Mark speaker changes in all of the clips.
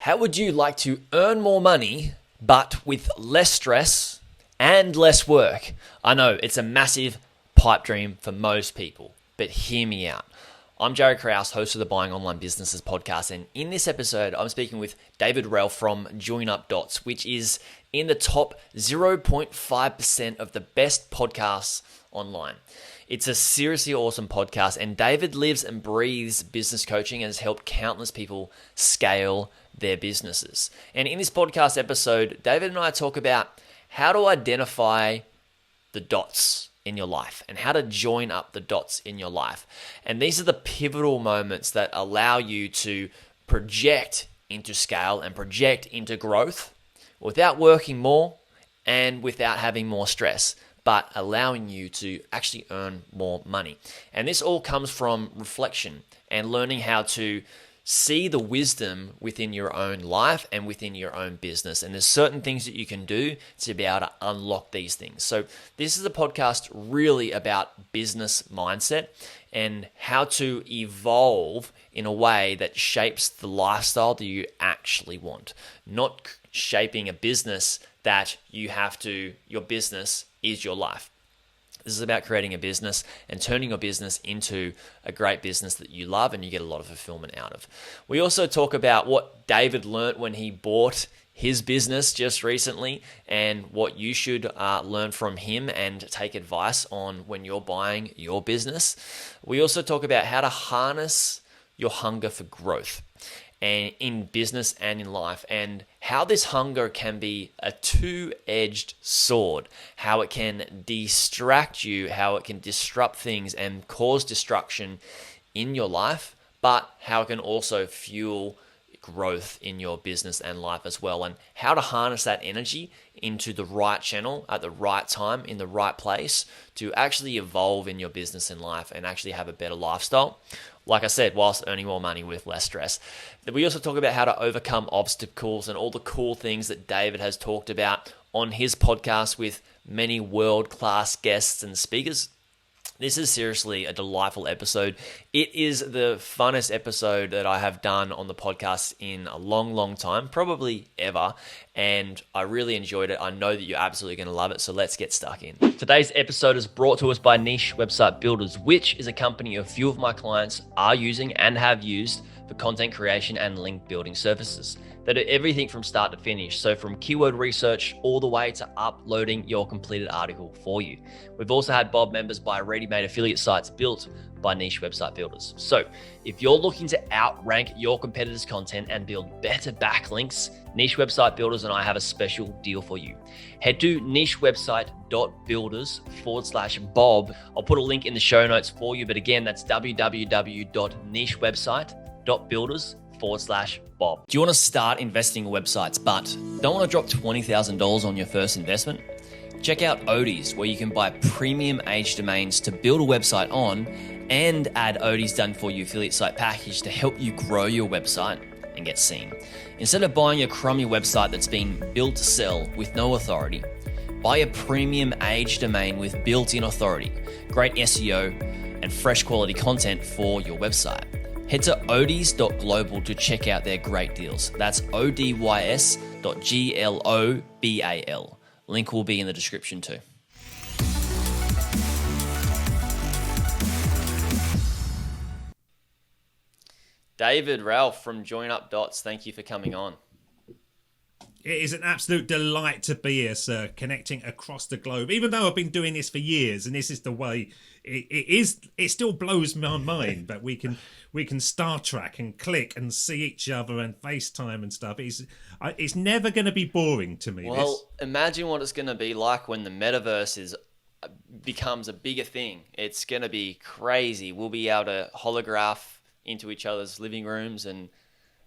Speaker 1: How would you like to earn more money, but with less stress and less work? I know it's a massive pipe dream for most people, but hear me out. I'm Jaryd Krause, host of the Buying Online Businesses podcast, and in this episode, I'm speaking with David Rell from Join Up Dots, which is in the top 0.5% of the best podcasts online. It's a seriously awesome podcast, and David lives and breathes business coaching and has helped countless people scale their businesses. And in this podcast episode, David and I talk about how to identify the dots in your life and how to join up the dots in your life. And these are the pivotal moments that allow you to project into scale and project into growth without working more and without having more stress, but allowing you to actually earn more money. And this all comes from reflection and learning how to see the wisdom within your own life and within your own business. And there's certain things that you can do to be able to unlock these things. So this is a podcast really about business mindset and how to evolve in a way that shapes the lifestyle that you actually want, not shaping a business that your business is your life. This is about creating a business and turning your business into a great business that you love and you get a lot of fulfillment out of. We also talk about what David learnt when he bought his business just recently and what you should learn from him and take advice on when you're buying your business. We also talk about how to harness your hunger for growth and in business and in life, and how this hunger can be a two-edged sword, how it can distract you, how it can disrupt things and cause destruction in your life, but how it can also fuel growth in your business and life as well, and how to harness that energy into the right channel at the right time in the right place to actually evolve in your business and life and actually have a better lifestyle. Like I said, whilst earning more money with less stress. We also talk about how to overcome obstacles and all the cool things that David has talked about on his podcast with many world-class guests and speakers. This is seriously a delightful episode. It is the funnest episode that I have done on the podcast in a long, long time, probably ever, and I really enjoyed it. I know that you're absolutely going to love it, so let's get stuck in. Today's episode is brought to us by Niche Website Builders, which is a company a few of my clients are using and have used for content creation and link building services. They do everything from start to finish. So from keyword research all the way to uploading your completed article for you. We've also had Bob members buy ready-made affiliate sites built by Niche Website Builders. So if you're looking to outrank your competitors' content and build better backlinks, Niche Website Builders and I have a special deal for you. Head to nichewebsite.builders/Bob. I'll put a link in the show notes for you. But again, that's www.nichewebsite.builders/Bob. Do you want to start investing in websites but don't want to drop $20,000 on your first investment? Check out Odie's, where you can buy premium age domains to build a website on and add Odie's done for you affiliate site package to help you grow your website and get seen. Instead of buying a crummy website that's been built to sell with no authority, buy a premium age domain with built-in authority, great SEO, and fresh quality content for your website. Head to odys.global to check out their great deals. That's odys.global. Link will be in the description too. David Rell from Join Up Dots, thank you for coming on.
Speaker 2: It is an absolute delight to be here, sir, connecting across the globe. Even though I've been doing this for years, and this is the way it still blows my mind that we can Star Trek and click and see each other and FaceTime and stuff. It's never going to be boring to me.
Speaker 1: Well, imagine what it's going to be like when the Metaverse becomes a bigger thing. It's going to be crazy. We'll be able to holograph into each other's living rooms and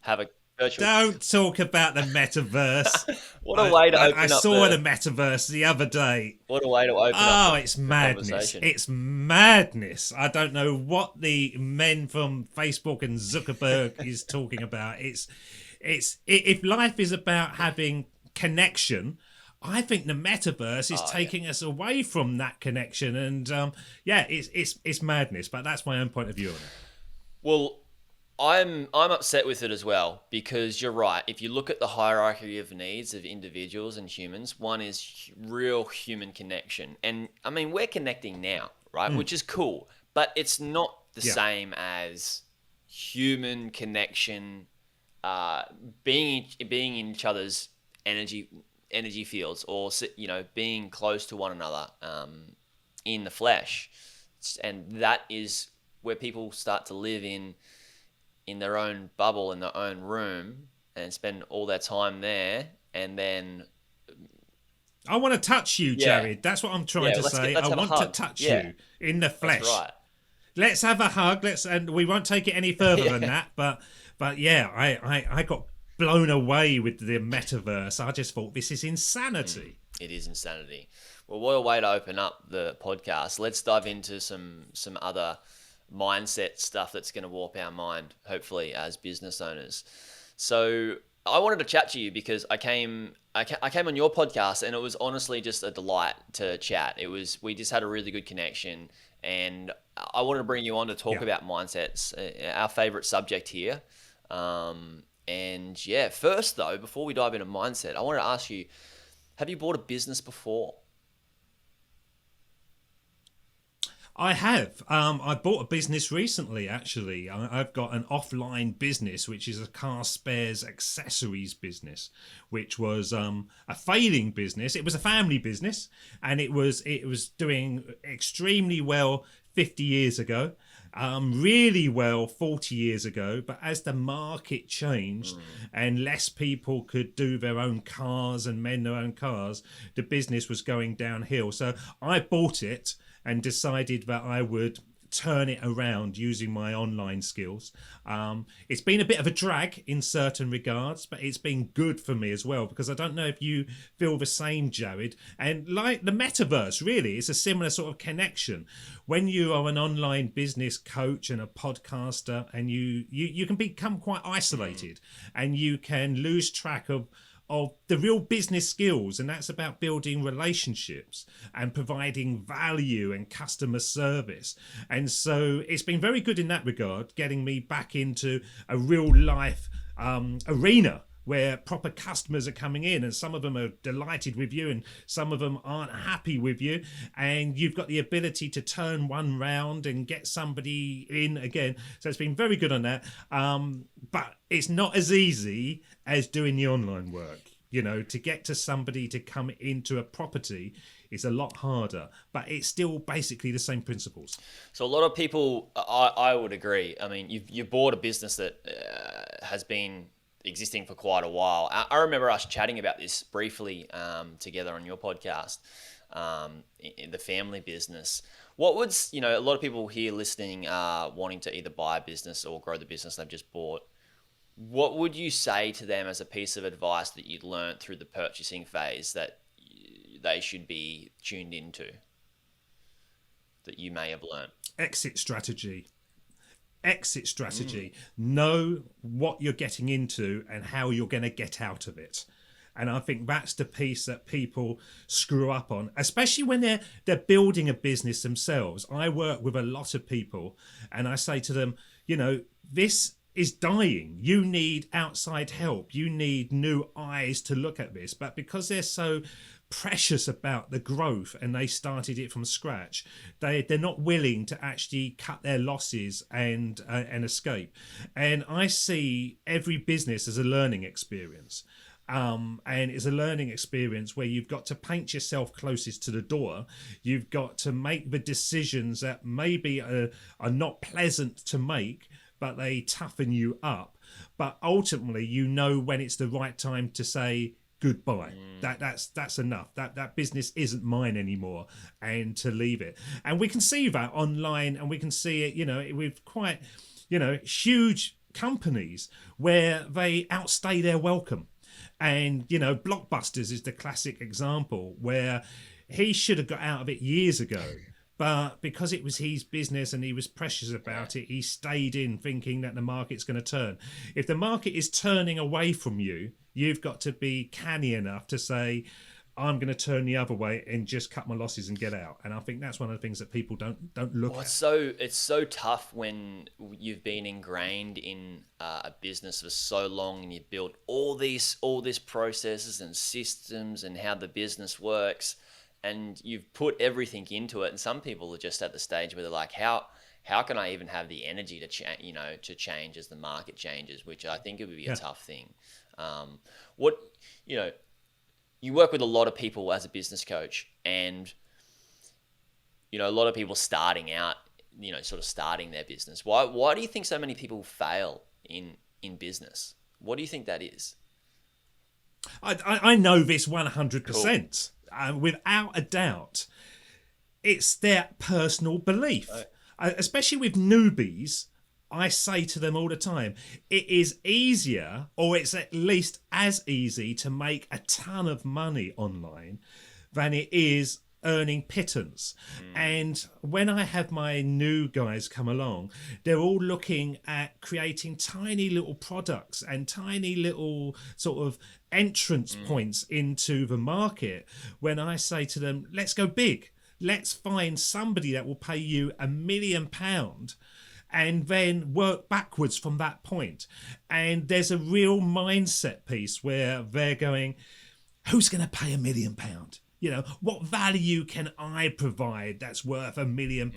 Speaker 1: have a virtual...
Speaker 2: Don't talk about the Metaverse.
Speaker 1: What a way to open
Speaker 2: I
Speaker 1: up
Speaker 2: saw the Metaverse the other day.
Speaker 1: What a way to open up
Speaker 2: it's madness. It's madness. I don't know what the men from Facebook and Zuckerberg is talking about. If life is about having connection, I think the Metaverse is taking us away from that connection, and it's madness. But that's my own point of view on it.
Speaker 1: Well, I'm upset with it as well, because you're right. If you look at the hierarchy of needs of individuals and humans, one is real human connection. And I mean, we're connecting now, right? Which is cool, but it's not the
Speaker 2: Yeah.
Speaker 1: same as human connection, being in each other's energy fields, or being close to one another, in the flesh. And that is where people start to live in their own bubble, in their own room, and spend all their time there. And then,
Speaker 2: I want to touch you,
Speaker 1: yeah,
Speaker 2: Jaryd. That's what I'm trying
Speaker 1: yeah,
Speaker 2: to say.
Speaker 1: let's
Speaker 2: I
Speaker 1: have a
Speaker 2: want to
Speaker 1: hug.
Speaker 2: touch
Speaker 1: Yeah,
Speaker 2: you in the
Speaker 1: that's
Speaker 2: flesh.
Speaker 1: right.
Speaker 2: Let's have a hug. And we won't take it any further than
Speaker 1: Yeah.
Speaker 2: that. But yeah, I got blown away with the metaverse. I just thought, this is insanity.
Speaker 1: It is insanity. Well, what a way to open up the podcast. Let's dive into some other mindset stuff that's going to warp our mind, hopefully, as business owners. So I wanted to chat to you because I came on your podcast, and it was honestly just a delight to chat. We just had a really good connection, and I wanted to bring you on to talk about mindsets, our favorite subject here. And yeah, first though, before we dive into mindset, I wanted to ask you, have you bought a business before?
Speaker 2: I have. I bought a business recently, actually. I've got an offline business, which is a car spares accessories business, which was a failing business. It was a family business, and it was doing extremely well 50 years ago, really well 40 years ago. But as the market changed and less people could do their own cars and mend their own cars, the business was going downhill. So I bought it and decided that I would turn it around using my online skills. It's been a bit of a drag in certain regards, but it's been good for me as well, because I don't know if you feel the same, Jaryd. And like the metaverse, really, it's a similar sort of connection. When you are an online business coach and a podcaster, and you can become quite isolated, and you can lose track of the real business skills, and that's about building relationships and providing value and customer service. And so it's been very good in that regard, getting me back into a real life arena where proper customers are coming in, and some of them are delighted with you and some of them aren't happy with you, and you've got the ability to turn one round and get somebody in again. So it's been very good on that, but it's not as easy as doing the online work. To get to somebody to come into a property is a lot harder, but it's still basically the same principles.
Speaker 1: So a lot of people, I would agree. I mean, you bought a business that has been existing for quite a while. I remember us chatting about this briefly together on your podcast, in the family business. What would, a lot of people here listening are wanting to either buy a business or grow the business they've just bought. What would you say to them as a piece of advice that you'd learned through the purchasing phase that they should be tuned into, that you may have learned?
Speaker 2: Exit strategy. Know what you're getting into and how you're going to get out of it. And I think that's the piece that people screw up on, especially when they're building a business themselves. I work with a lot of people, and I say to them, this is dying. You need outside help. You need new eyes to look at this. But because they're so precious about the growth and they started it from scratch, they're not willing to actually cut their losses and escape. And I see every business as a learning experience. And it's a learning experience where you've got to paint yourself closest to the door. You've got to make the decisions that maybe are not pleasant to make, but they toughen you up. But ultimately, when it's the right time to say goodbye. That's enough. That business isn't mine anymore, and to leave it. And we can see that online, and we can see it, with quite, huge companies where they outstay their welcome. And, Blockbusters is the classic example where he should have got out of it years ago. But because it was his business and he was precious about it, he stayed in thinking that the market's going to turn. If the market is turning away from you, you've got to be canny enough to say, I'm going to turn the other way and just cut my losses and get out. And I think that's one of the things that people don't look
Speaker 1: Well,
Speaker 2: at.
Speaker 1: it's so tough when you've been ingrained in a business for so long and you've built all these processes and systems and how the business works, and you've put everything into it. And some people are just at the stage where they're like, how can I even have the energy to change as the market changes? Which I think it would be a tough thing. What you know, you work with a lot of people as a business coach, and a lot of people starting out, sort of starting their business. Why do you think so many people fail in business? What do you think that is?
Speaker 2: I know this 100%.
Speaker 1: Cool.
Speaker 2: Without a doubt. It's their personal belief. Especially with newbies, I say to them all the time, it is easier, or it's at least as easy to make a ton of money online than it is earning pittance. And when I have my new guys come along, they're all looking at creating tiny little products and tiny little sort of entrance points into the market. When I say to them, let's go big, let's find somebody that will pay you £1 million and then work backwards from that point. And there's a real mindset piece where they're going, who's going to pay £1 million? What value can I provide that's worth £1 million?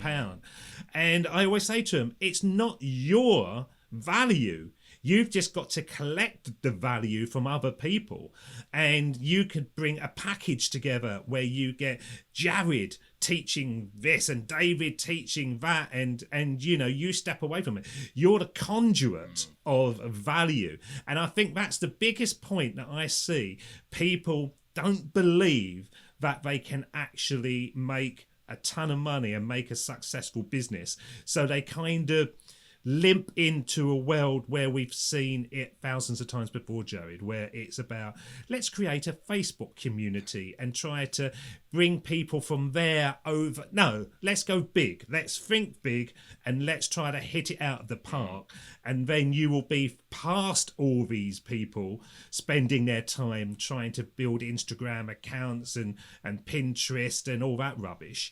Speaker 2: And I always say to them, it's not your value. You've just got to collect the value from other people. And you could bring a package together where you get Jaryd teaching this and David teaching that, and you step away from it. You're the conduit of value. And I think that's the biggest point that I see. People don't believe that they can actually make a ton of money and make a successful business. So they kind of limp into a world where we've seen it thousands of times before, Jaryd, where it's about, let's create a Facebook community and try to bring people from there over. No, let's go big. Let's think big and let's try to hit it out of the park. And then you will be past all these people spending their time trying to build Instagram accounts and Pinterest and all that rubbish.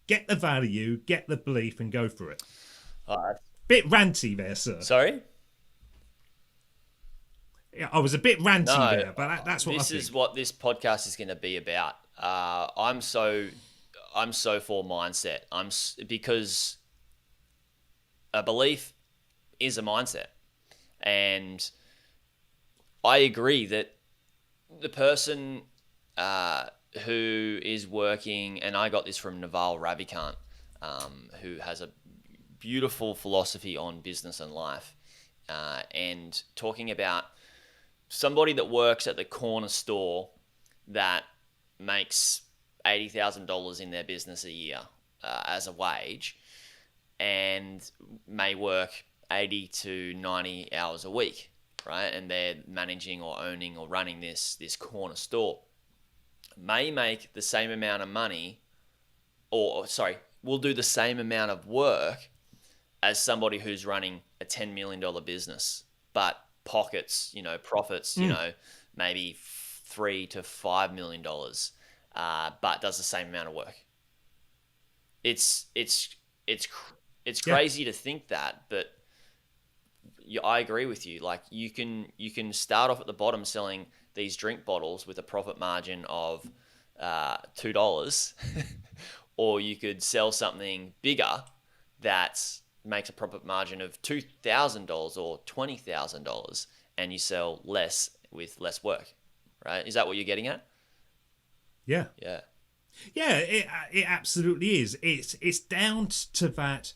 Speaker 2: Get the value, get the belief, and go for it. Bit ranty there, sir.
Speaker 1: Sorry?
Speaker 2: Yeah, I was a bit ranty there, but that's what I think.
Speaker 1: This is what this podcast is going to be about. I'm so for mindset. Because a belief is a mindset, and I agree that the person who is working, and I got this from Naval Ravikant, who has a beautiful philosophy on business and life, and talking about somebody that works at the corner store that makes $80,000 in their business a year as a wage, and may work 80 to 90 hours a week, right? And they're managing or owning or running this corner store, may make the same amount of money, will do the same amount of work as somebody who's running a $10 million business, but pockets, profits, maybe $3 to $5 million, but does the same amount of work. It's crazy to think that, but I agree with you. Like you can start off at the bottom selling these drink bottles with a profit margin of $2, or you could sell something bigger that makes a profit margin of $2,000 or $20,000, and you sell less with less work, right? Is that what you're getting at?
Speaker 2: Yeah.
Speaker 1: Yeah.
Speaker 2: Yeah, it absolutely is. It's down to that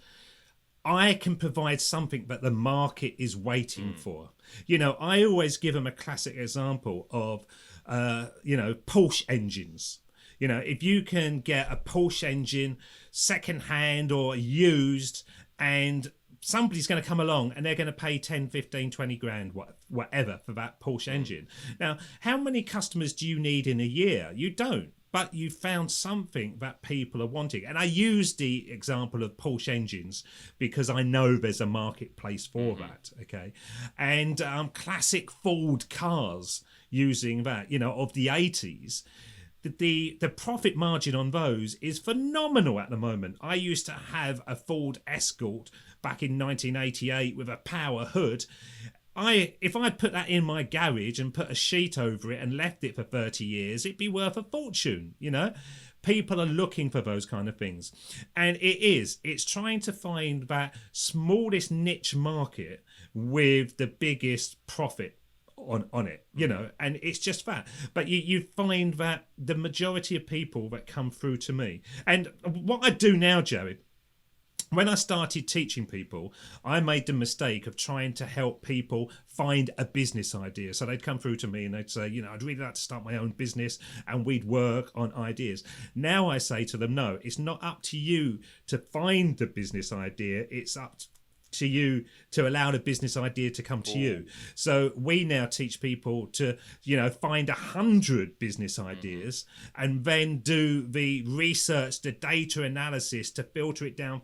Speaker 2: I can provide something that the market is waiting for. I always give them a classic example of, Porsche engines. If you can get a Porsche engine secondhand or used, and somebody's going to come along and they're going to pay 10, 15, 20 grand, whatever, for that Porsche engine. Now, how many customers do you need in a year? You don't. But you found something that people are wanting. And I use the example of Porsche engines because I know there's a marketplace for that, okay? And classic Ford cars using that, of the 80s. the profit margin on those is phenomenal at the moment. I used to have a Ford Escort back in 1988 with a power hood. If I'd put that in my garage and put a sheet over it and left it for 30 years, it'd be worth a fortune, you know. People are looking for those kind of things. And it's trying to find that smallest niche market with the biggest profit on it, you know, and it's just that. But you find that the majority of people that come through to me, and what I do now, Jaryd, when I started teaching people, I made the mistake of trying to help people find a business idea. So they'd come through to me and they'd say, you know, I'd really like to start my own business, and we'd work on ideas. Now I say to them, no, it's not up to you to find the business idea. It's up to you to allow the business idea to come to you. So we now teach people to, you know, find 100 business ideas and then do the research, the data analysis to filter it down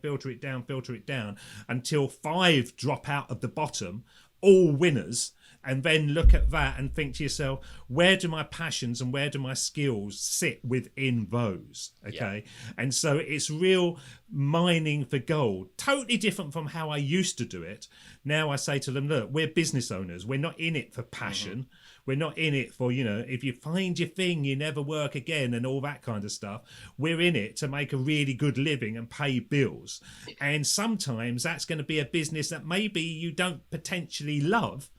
Speaker 2: until 5 drop out of the bottom, all winners. And then look at that and think to yourself, where do my passions and where do my skills sit within those? Okay. Yeah. And so it's real mining for gold, totally different from how I used to do it. Now I say to them, look, we're business owners. We're not in it for passion. We're not in it for, you know, if you find your thing, you never work again and all that kind of stuff. We're in it to make a really good living and pay bills. And sometimes that's going to be a business that maybe you don't potentially love.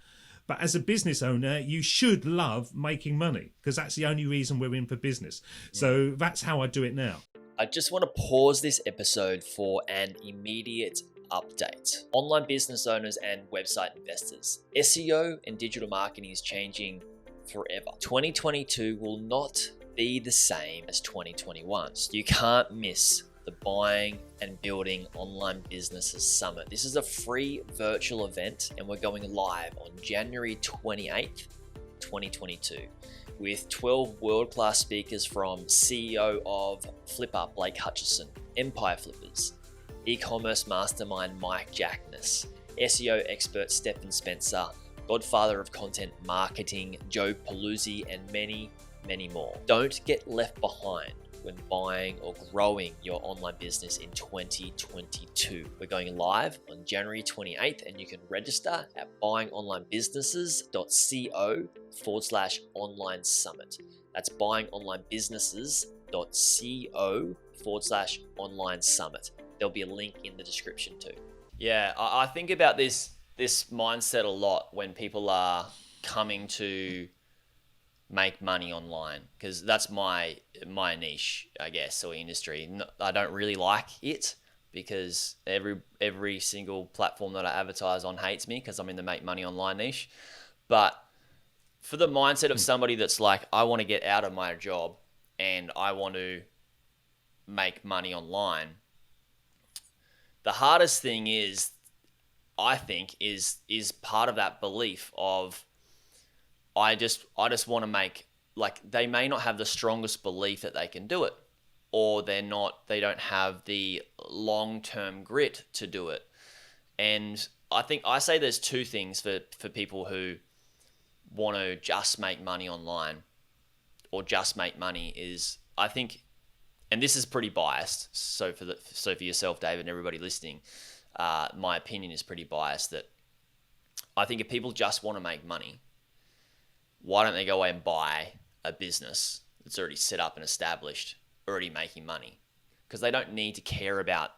Speaker 2: But as a business owner, you should love making money because that's the only reason we're in for business. So that's how I do it now.
Speaker 1: I just want to pause this episode for an immediate update. Online business owners and website investors. SEO and digital marketing is changing forever. 2022 will not be the same as 2021. So you can't miss the Buying and Building Online Businesses Summit. This is a free virtual event and we're going live on January 28th, 2022 with 12 world-class speakers from CEO of Flipper, Blake Hutchison, Empire Flippers, e-commerce mastermind Mike Jackness, SEO expert Stephen Spencer, godfather of content marketing Joe Paluzzi, and many, many more. Don't get left behind when buying or growing your online business in 2022. We're going live on January 28th and you can register at buyingonlinebusinesses.co/online summit. That's buyingonlinebusinesses.co/online summit. There'll be a link in the description too. Yeah, I think about this mindset a lot when people are coming to make money online, because that's my niche, I guess, or industry. I don't really like it because every single platform that I advertise on hates me because I'm in the make money online niche. But for the mindset of somebody that's like, I want to get out of my job and I want to make money online, the hardest thing is, I think, is part of that belief of I just want to make, like, they may not have the strongest belief that they can do it, or they don't have the long-term grit to do it. And I think I say there's two things for people who want to just make money online or just make money is, I think, and this is pretty biased. So for yourself, David, and everybody listening, my opinion is pretty biased that I think if people just want to make money, why don't they go away and buy a business that's already set up and established, already making money? Because they don't need to care about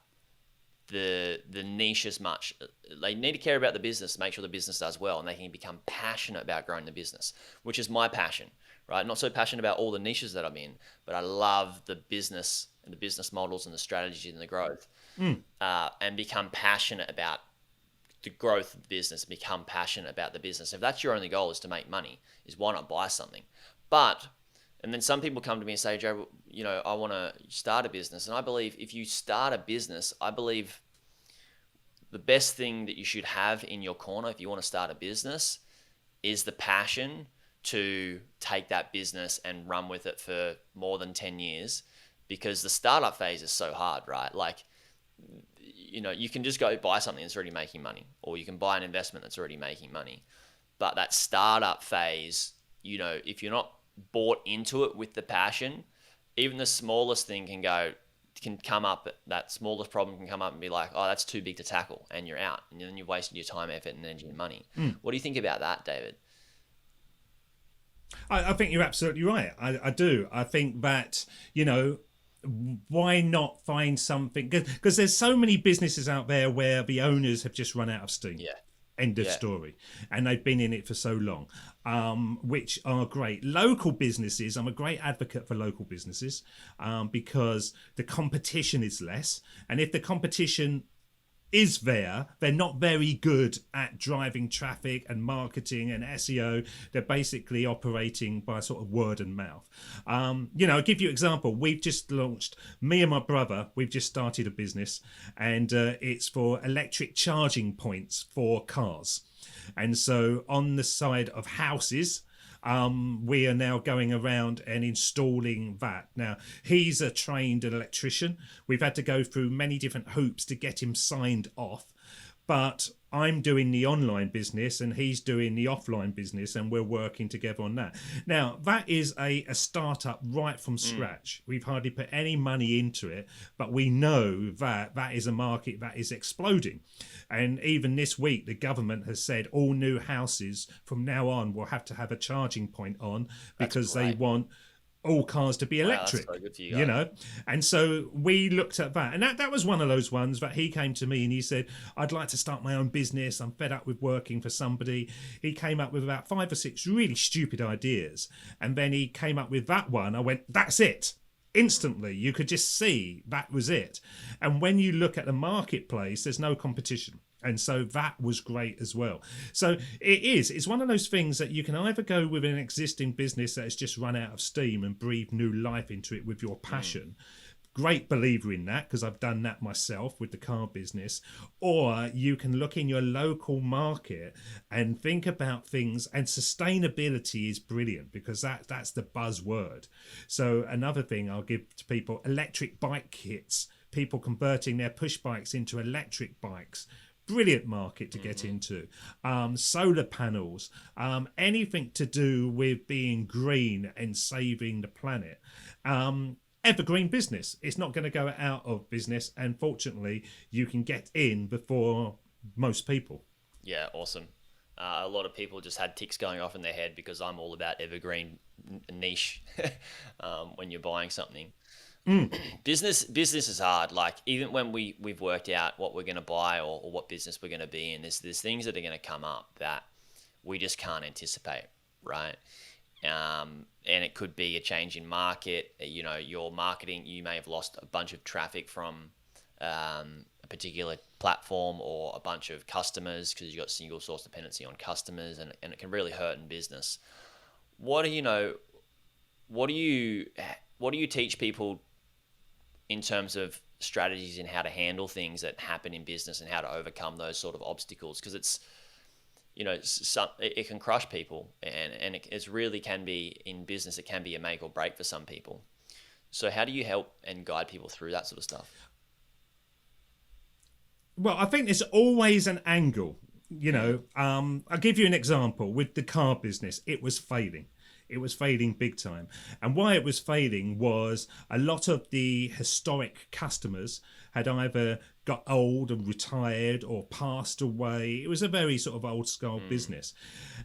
Speaker 1: the niche as much. They need to care about the business, make sure the business does well, and they can become passionate about growing the business, which is my passion, right? Not so passionate about all the niches that I'm in, but I love the business and the business models and the strategies and the growth, and become passionate about the growth of the business, become passionate about the business. If that's your only goal is to make money, is why not buy something? And then some people come to me and say, Joe, you know, I want to start a business. And I believe if you start a business, I believe the best thing that you should have in your corner if you want to start a business is the passion to take that business and run with it for more than 10 years, because the startup phase is so hard, right? Like, you know, you can just go buy something that's already making money, or you can buy an investment that's already making money. But that startup phase, you know, if you're not bought into it with the passion, even the smallest thing can come up, that smallest problem can come up and be like, oh, that's too big to tackle, and you're out. And then you've wasted your time, effort, and energy and money. What do you think about that, David?
Speaker 2: I think you're absolutely right. I do. I think that, why not find something? Because there's so many businesses out there where the owners have just run out of steam.
Speaker 1: Yeah.
Speaker 2: End of story. And they've been in it for so long, which are great. Local businesses, I'm a great advocate for local businesses because the competition is less. And if the competition is there, they're not very good at driving traffic and marketing and SEO. They're basically operating by sort of word and mouth. I'll give you an example. We've just launched, me and my brother, we've just started a business, and it's for electric charging points for cars. And so on the side of houses, we are now going around and installing that. Now, he's a trained electrician. We've had to go through many different hoops to get him signed off. But I'm doing the online business and he's doing the offline business, and we're working together on that. Now, that is a startup right from scratch. We've hardly put any money into it, but we know that that is a market that is exploding. And even this week, the government has said all new houses from now on will have to have a charging point on, because they want all cars to be electric.
Speaker 1: Wow, that's so good for you guys.
Speaker 2: And so we looked at that, and that was one of those ones that he came to me and he said, I'd like to start my own business, I'm fed up with working for somebody. He came up with about 5 or 6 really stupid ideas, and then he came up with that one. I went, that's it. Instantly, you could just see that was it. And when you look at the marketplace, there's no competition. And so that was great as well. So it's one of those things that you can either go with an existing business that has just run out of steam and breathe new life into it with your passion. Great believer in that, because I've done that myself with the car business. Or you can look in your local market and think about things, and sustainability is brilliant, because that's the buzzword. So another thing I'll give to people, electric bike kits, people converting their push bikes into electric bikes. Brilliant market to get into. Solar panels, anything to do with being green and saving the planet. Evergreen business. It's not going to go out of business, and fortunately you can get in before most people.
Speaker 1: Yeah, awesome. A lot of people just had ticks going off in their head, because I'm all about evergreen niche when you're buying something. Business is hard. Like, even when we've worked out what we're going to buy or what business we're going to be in, there's things that are going to come up that we just can't anticipate, right? And it could be a change in market. Your marketing, you may have lost a bunch of traffic from a particular platform, or a bunch of customers, because you've got single source dependency on customers, and it can really hurt in business. What do you teach people in terms of strategies in how to handle things that happen in business and how to overcome those sort of obstacles? Because it can crush people, and it really can be, in business, it can be a make or break for some people. So how do you help and guide people through that sort of stuff?
Speaker 2: Well, I think there's always an angle. I'll give you an example. With the car business, it was failing. It was failing big time. And why it was failing was a lot of the historic customers had either got old and retired or passed away. It was a very sort of old school business.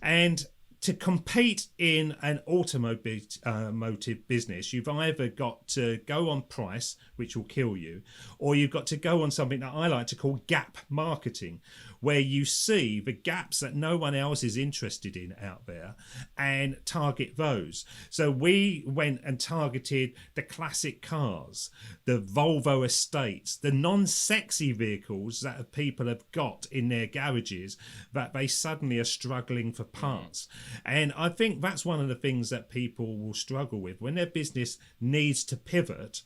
Speaker 2: And to compete in an automotive business, you've either got to go on price, which will kill you, or you've got to go on something that I like to call gap marketing, where you see the gaps that no one else is interested in out there and target those. So we went and targeted the classic cars, the Volvo estates, the non-sexy vehicles that people have got in their garages that they suddenly are struggling for parts. And I think that's one of the things that people will struggle with when their business needs to pivot.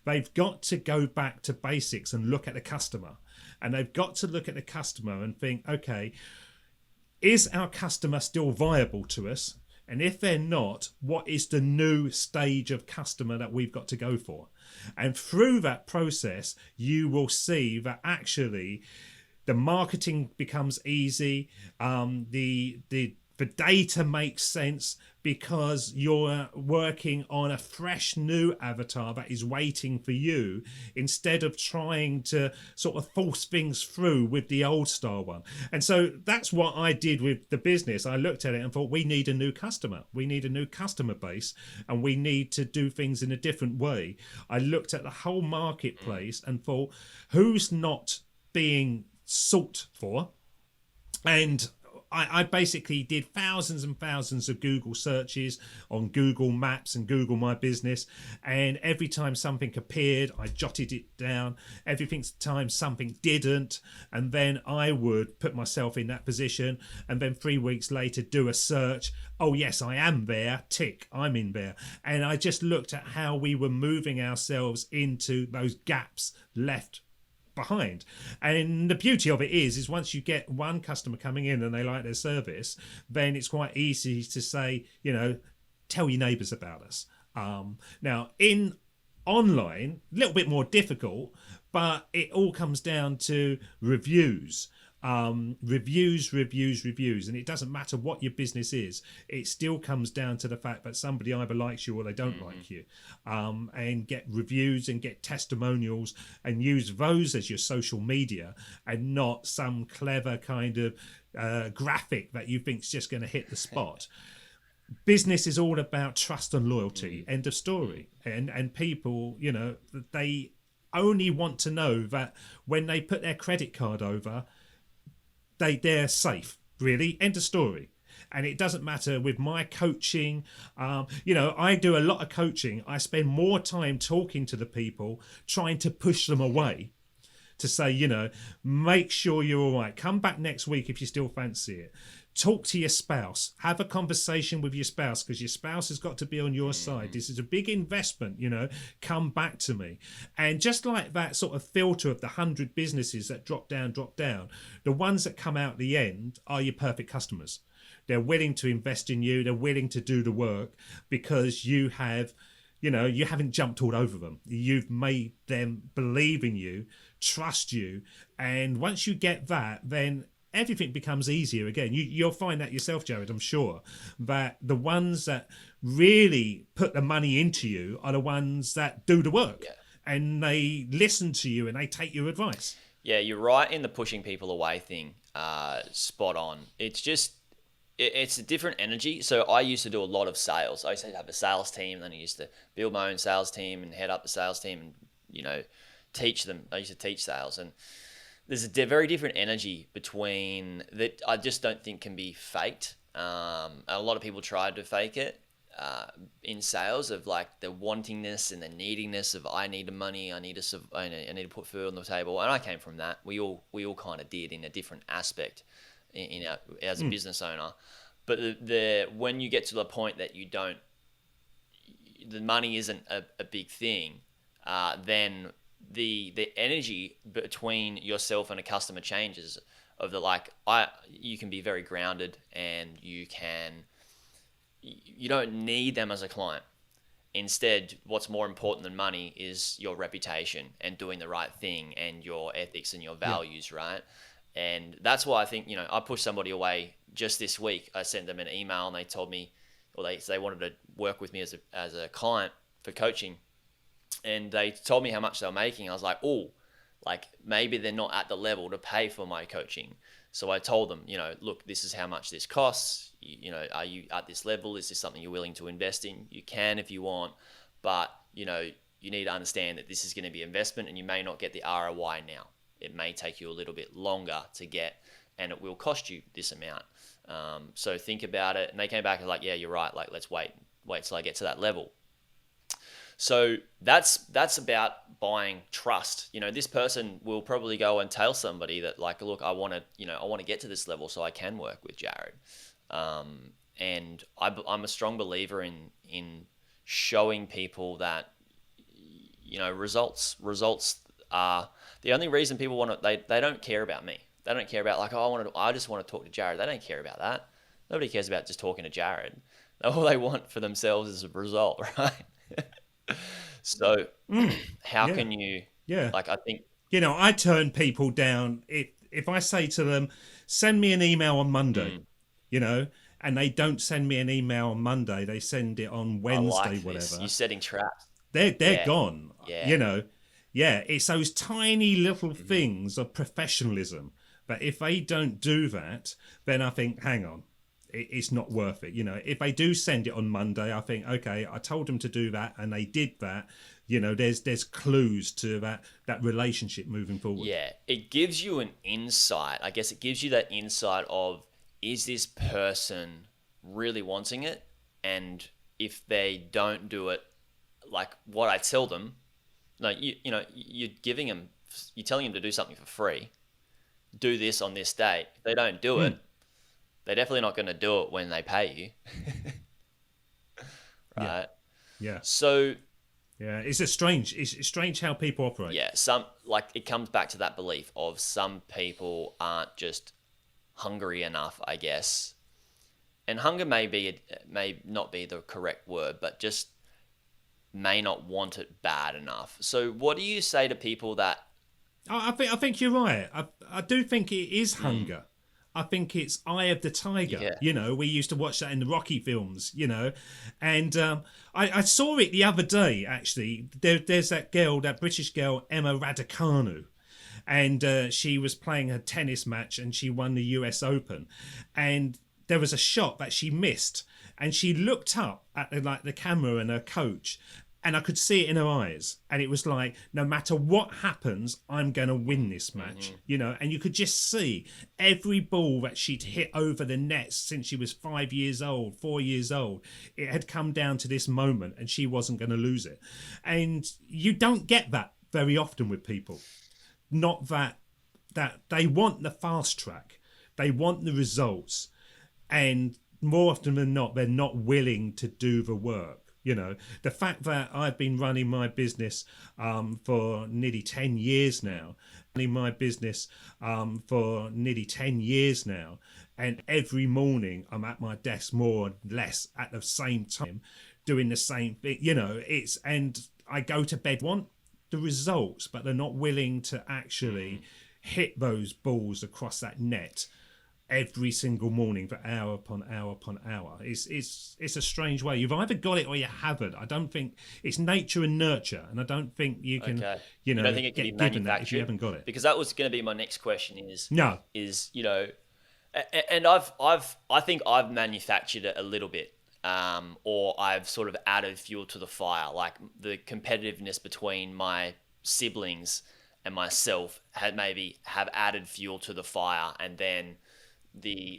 Speaker 2: They've got to go back to basics and look at the customer. And they've got to look at the customer and think, okay, is our customer still viable to us? And if they're not, what is the new stage of customer that we've got to go for? And through that process, you will see that actually the marketing becomes easy. The The data makes sense because you're working on a fresh new avatar that is waiting for you instead of trying to sort of force things through with the old style one. And so that's what I did with the business. I looked at it and thought, we need a new customer. We need a new customer base, and we need to do things in a different way. I looked at the whole marketplace and thought, who's not being sought for? And I basically did thousands and thousands of Google searches on Google Maps and Google My Business. And every time something appeared, I jotted it down. Every time something didn't. And then I would put myself in that position. And then 3 weeks later, do a search. Oh, yes, I am there. Tick, I'm in there. And I just looked at how we were moving ourselves into those gaps left behind. And the beauty of it is once you get one customer coming in and they like their service, then it's quite easy to say, tell your neighbors about us. Now in online, a little bit more difficult, but it all comes down to reviews. Reviews, and it doesn't matter what your business is, it still comes down to the fact that somebody either likes you or they don't like you, and get reviews and get testimonials and use those as your social media and not some clever kind of graphic that you think's just going to hit the spot. Business is all about trust and loyalty. End of story. And people, they only want to know that when they put their credit card over, they're safe, really. End of story. And it doesn't matter with my coaching. I do a lot of coaching. I spend more time talking to the people, trying to push them away, to say, make sure you're all right. Come back next week if you still fancy it. Talk to your spouse. Have a conversation with your spouse, because your spouse has got to be on your side. This is a big investment, come back to me. And just like that sort of filter of the 100 businesses that drop down, the ones that come out the end are your perfect customers. They're willing to invest in you. They're willing to do the work because you have, you haven't jumped all over them. You've made them believe in you, trust you. And once you get that, then everything becomes easier again. You'll find that yourself, Jaryd, I'm sure, that the ones that really put the money into you are the ones that do the work.
Speaker 1: Yeah.
Speaker 2: And they listen to you and they take your advice.
Speaker 1: Yeah, you're right in the pushing people away thing. Spot on. It's just, it's a different energy. So I used to do a lot of sales. I used to have a sales team, then I used to build my own sales team and head up the sales team and, teach them. I used to teach sales, and there's a very different energy between that. I just don't think can be faked. A lot of people try to fake it in sales, of like the wantingness and the neediness of I need the money, I need to put food on the table. And I came from that. We all kind of did in a different aspect, as a business owner. But when you get to the point that the money isn't a big thing, then the energy between yourself and a customer changes. You can be very grounded, and you don't need them as a client. Instead, what's more important than money is your reputation and doing the right thing and your ethics and your values, right? And that's why I think, I pushed somebody away just this week. I sent them an email and they told me, or they wanted to work with me as a client for coaching. And they told me how much they were making. I was like, maybe they're not at the level to pay for my coaching. So I told them, look, this is how much this costs. Are you at this level? Is this something you're willing to invest in? You can if you want, but you need to understand that this is going to be investment, and you may not get the ROI now. It may take you a little bit longer to get, and it will cost you this amount. So think about it. And they came back and like, yeah, you're right. Like, let's wait till I get to that level. So that's about buying trust. This person will probably go and tell somebody that like, look, I want to get to this level so I can work with Jaryd. And I'm a strong believer in showing people that, results are the only reason people want to, they don't care about me. They don't care about like, I just want to talk to Jaryd. They don't care about that. Nobody cares about just talking to Jaryd. All they want for themselves is a result, right? So how can you, like, I think,
Speaker 2: I turn people down if I say to them, send me an email on Monday, and they don't send me an email on Monday, they send it on
Speaker 1: I
Speaker 2: Wednesday,
Speaker 1: like this.
Speaker 2: whatever.
Speaker 1: You're setting traps.
Speaker 2: They're
Speaker 1: Yeah.
Speaker 2: gone.
Speaker 1: Yeah.
Speaker 2: You know, yeah. It's those tiny little things of professionalism. But if they don't do that, then I think, hang on, it's not worth it. You know, if they do send it on Monday, I think, okay, I told them to do that, and they did that. You know, there's clues to that relationship moving forward.
Speaker 1: Yeah, it gives you an insight. I guess it gives you that insight of, is this person really wanting it? And if they don't do it like what I tell them, no, you're giving them, you're telling them to do something for free. Do this on this date. If they don't do it, they're definitely not going to do it when they pay you. Right?
Speaker 2: Yeah.
Speaker 1: So
Speaker 2: Yeah, it's strange how people operate.
Speaker 1: yeah, it comes back to that belief of some people aren't just hungry enough, I guess. And hunger may not be the correct word, but just may not want it bad enough. So what do you say to people that
Speaker 2: I think you're right. I do think it is hunger. I think it's Eye of the Tiger.
Speaker 1: Yeah.
Speaker 2: You know, we used to watch that in the Rocky films, you know. And I saw it the other day, actually. There's that girl, that British girl, Emma Raducanu. And she was playing a tennis match and she won the US Open. And there was a shot that she missed. And she looked up at the camera and her coach. And I could see it in her eyes. And it was like, no matter what happens, I'm going to win this match. You know, and you could just see every ball that she'd hit over the net since she was 5 years old, 4 years old. It had come down to this moment and she wasn't going to lose it. And you don't get that very often with people. Not that they want the fast track. They want the results. And more often than not, they're not willing to do the work. You know, the fact that I've been running my business for nearly 10 years now, and every morning I'm at my desk more or less at the same time, doing the same thing. You know, and I go to bed, want the results, but they're not willing to actually hit those balls across that net every single morning for hour upon hour upon hour. It's a strange way. You've either got it or you haven't. I don't think it's nature and nurture, and I don't think you can, you
Speaker 1: don't think it can be
Speaker 2: given that if you
Speaker 1: manufactured?
Speaker 2: haven't got it.
Speaker 1: Because that was going to be my next question is you know, and I think I've manufactured it a little bit, or I've sort of added fuel to the fire, like the competitiveness between my siblings and myself have added fuel to the fire, and then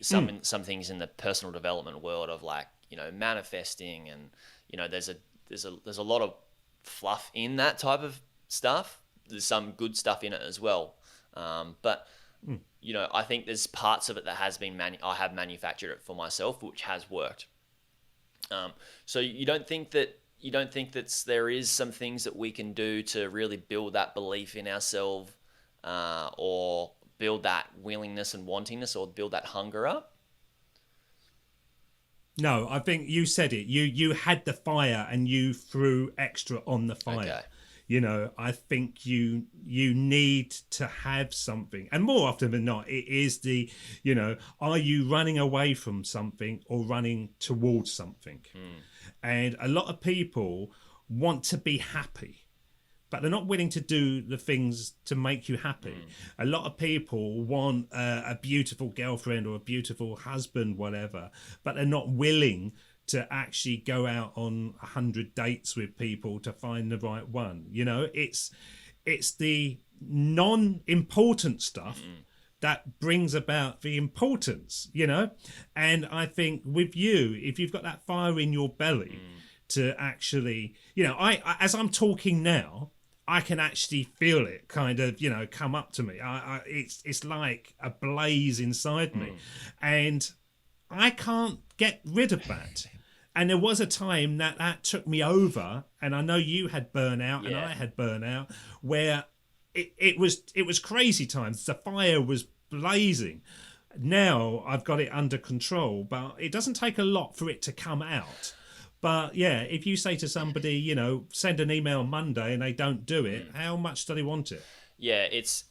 Speaker 1: some things in the personal development world of, like, you know, manifesting, and you know, there's a lot of fluff in that type of stuff. There's some good stuff in it as well, but you know, I think there's parts of it that has been I have manufactured it for myself, which has worked. So you don't think that there is some things that we can do to really build that belief in ourselves, or build that willingness and wantingness, or build that hunger up?
Speaker 2: No, I think you said it. You had the fire and you threw extra on the fire.
Speaker 1: Okay.
Speaker 2: You know, I think you need to have something. And more often than not, it is you know, are you running away from something or running towards something? And a lot of people want to be happy, but they're not willing to do the things to make you happy. A lot of people want a beautiful girlfriend or a beautiful husband, whatever, but they're not willing to actually go out on 100 dates with people to find the right one. You know, it's the non-important stuff that brings about the importance, you know? And I think with you, if you've got that fire in your belly to actually, you know, I as I'm talking now, I can actually feel it kind of, you know, come up to me. It's like a blaze inside me. And I can't get rid of that. And there was a time that took me over, and I know you had burnout and I had burnout, where it was crazy times. The fire was blazing. Now I've got it under control, but it doesn't take a lot for it to come out. But yeah, if you say to somebody, you know, send an email Monday and they don't do it, how much do they want it?
Speaker 1: Yeah, it's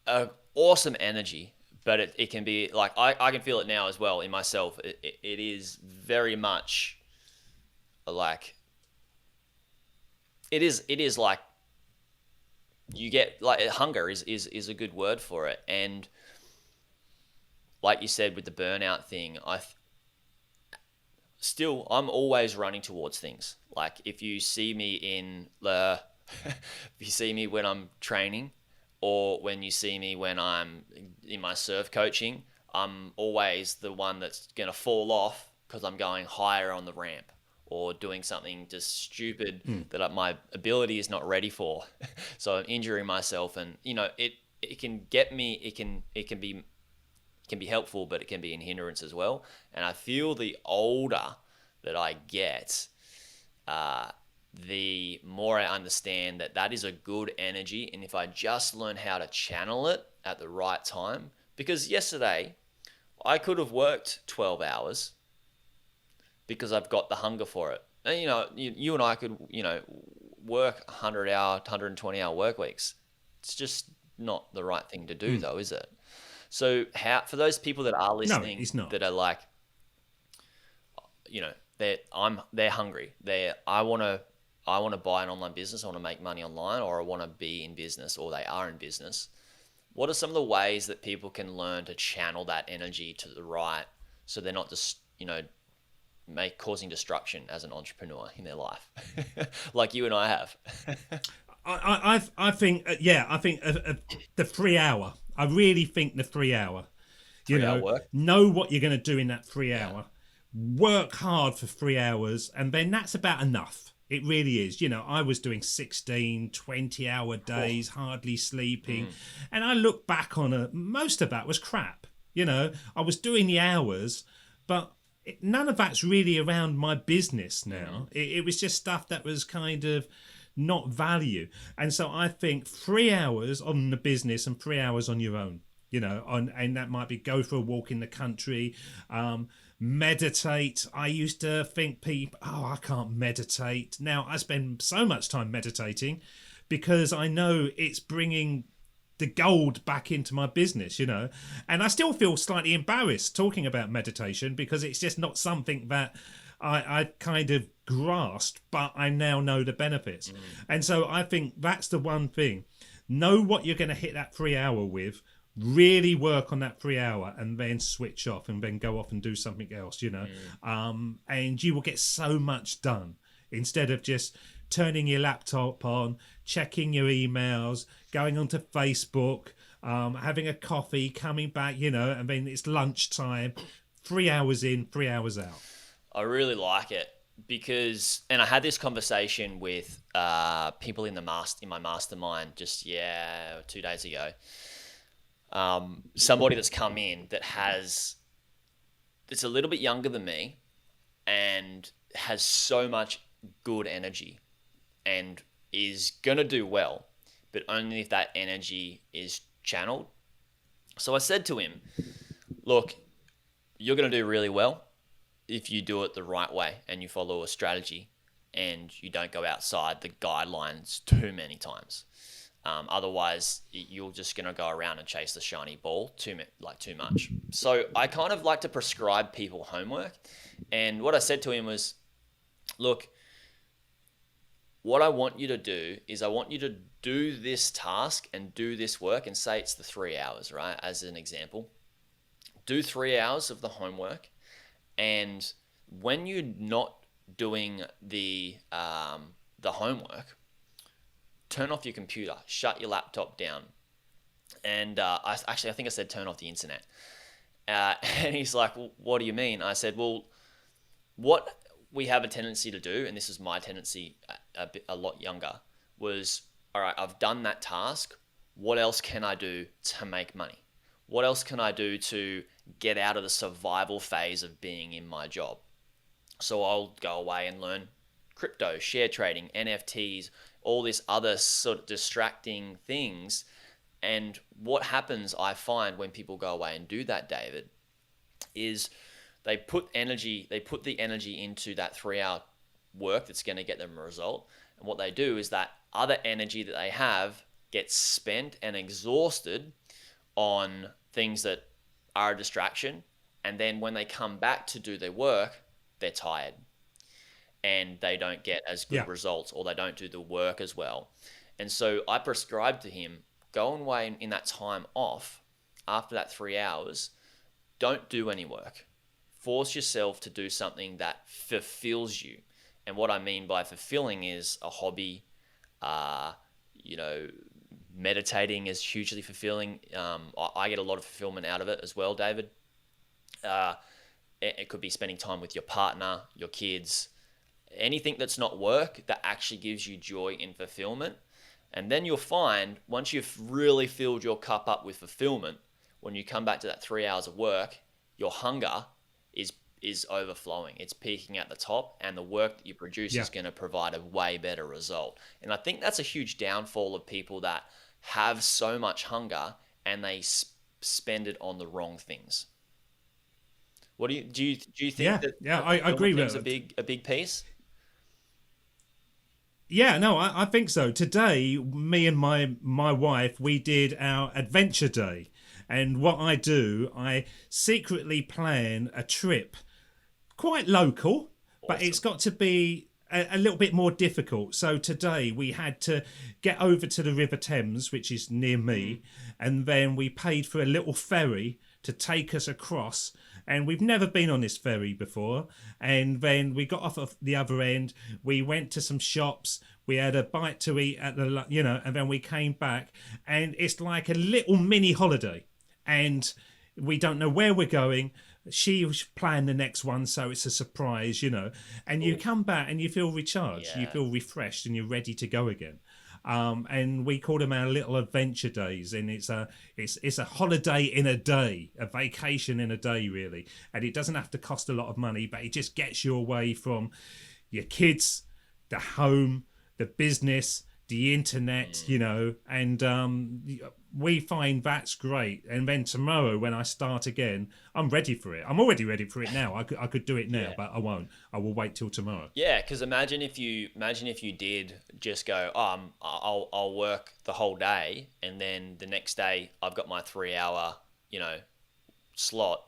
Speaker 1: an awesome energy, but it can be like, I can feel it now as well in myself. It is very much like, it is like, you get like, hunger is a good word for it. And like you said with the burnout thing, I'm always running towards things. Like if you see me if you see me when I'm training, or when you see me when I'm in my surf coaching, I'm always the one that's going to fall off because I'm going higher on the ramp, or doing something just stupid that my ability is not ready for. So I'm injuring myself, and it can get me. It can be helpful, but it can be a hindrance as well. And I feel the older that I get, the more I understand that is a good energy. And if I just learn how to channel it at the right time, because yesterday I could have worked 12 hours because I've got the hunger for it. And, you and I could, work 100-hour, 120-hour work weeks. It's just not the right thing to do, though, is it? So for those people that are
Speaker 2: No,
Speaker 1: listening,
Speaker 2: it's not.
Speaker 1: that are like, they're hungry. I want to buy an online business. I want to make money online, or I want to be in business, or they are in business. What are some of the ways that people can learn to channel that energy to the right, so they're not just, causing destruction as an entrepreneur in their life, like you and I have?
Speaker 2: I think the 3 hour. I really think the 3 hour.
Speaker 1: 3 hour work.
Speaker 2: Know what you're going to do in that 3 hour.
Speaker 1: Yeah.
Speaker 2: Work hard for 3 hours, and then that's about enough. It really is. I was doing 16, 20-hour days, hardly sleeping. And I look back on it, most of that was crap. I was doing the hours, but none of that's really around my business now. It was just stuff that was kind of not value. And so I think 3 hours on the business and 3 hours on your own, and that might be go for a walk in the country, meditate. I used to think I can't meditate. Now I spend so much time meditating because I know it's bringing the gold back into my business, and I still feel slightly embarrassed talking about meditation because it's just not something that I kind of grasped, but I now know the benefits. And so I think that's the one thing. Know what you're going to hit that 3 hour with, really work on that 3 hour, and then switch off, and then go off and do something else, and you will get so much done instead of just turning your laptop on, checking your emails, going onto Facebook, having a coffee, coming back, and then it's lunchtime. 3 hours in, 3 hours out.
Speaker 1: I really like it because, and I had this conversation with people in my mastermind just 2 days ago. Somebody that's come in that's a little bit younger than me and has so much good energy and is gonna do well, but only if that energy is channeled. So I said to him, look, you're gonna do really well if you do it the right way and you follow a strategy and you don't go outside the guidelines too many times. Otherwise, you're just going to go around and chase the shiny ball too much. So I kind of like to prescribe people homework. And what I said to him was, look, what I want you to do is I want you to do this task and do this work, and say it's the 3 hours, right? As an example, do 3 hours of the homework. And when you're not doing the homework, turn off your computer, shut your laptop down. And I think I said turn off the internet. And he's like, well, what do you mean? I said, well, what we have a tendency to do, and this is my tendency a lot younger, was, all right, I've done that task. What else can I do to make money? What else can I do to get out of the survival phase of being in my job? So I'll go away and learn crypto, share trading, NFTs, all this other sort of distracting things. And what happens, I find, when people go away and do that, David, is they put the energy into that 3 hour work that's going to get them a result. And what they do is that other energy that they have gets spent and exhausted on things that are a distraction. And then when they come back to do their work, they're tired and they don't get as good results, or they don't do the work as well. And so I prescribed to him, go away in that time off after that 3 hours, don't do any work. Force yourself to do something that fulfills you. And what I mean by fulfilling is a hobby. Meditating is hugely fulfilling. I get a lot of fulfillment out of it as well, David. It could be spending time with your partner, your kids, anything that's not work that actually gives you joy and fulfillment. And then you'll find, once you've really filled your cup up with fulfillment, when you come back to that 3 hours of work, your hunger is overflowing. It's peaking at the top, and the work that you produce is going to provide a way better result. And I think that's a huge downfall of people that have so much hunger and they spend it on the wrong things. What do you think that
Speaker 2: I agree with
Speaker 1: a big piece?
Speaker 2: Yeah, no, I think so. Today, me and my wife, we did our adventure day. And what I do, I secretly plan a trip, quite local, but it's got to be a little bit more difficult. So today we had to get over to the River Thames, which is near me, and then we paid for a little ferry to take us across. And we've never been on this ferry before. And then we got off of the other end. We went to some shops. We had a bite to eat at and then we came back. And it's like a little mini holiday. And we don't know where we're going. She planned the next one, so it's a surprise, And you come back and you feel recharged. You feel refreshed and you're ready to go again. And we call them our little adventure days, and it's a holiday in a day, a vacation in a day, really. And it doesn't have to cost a lot of money, but it just gets you away from your kids, the home, the business, the internet, and we find that's great. And then tomorrow, when I start again, I'm ready for it. I'm already ready for it now. I could do it now, but I won't. I will wait till tomorrow.
Speaker 1: Yeah, because imagine if you did just go, I'll work the whole day, and then the next day I've got my 3 hour, slot.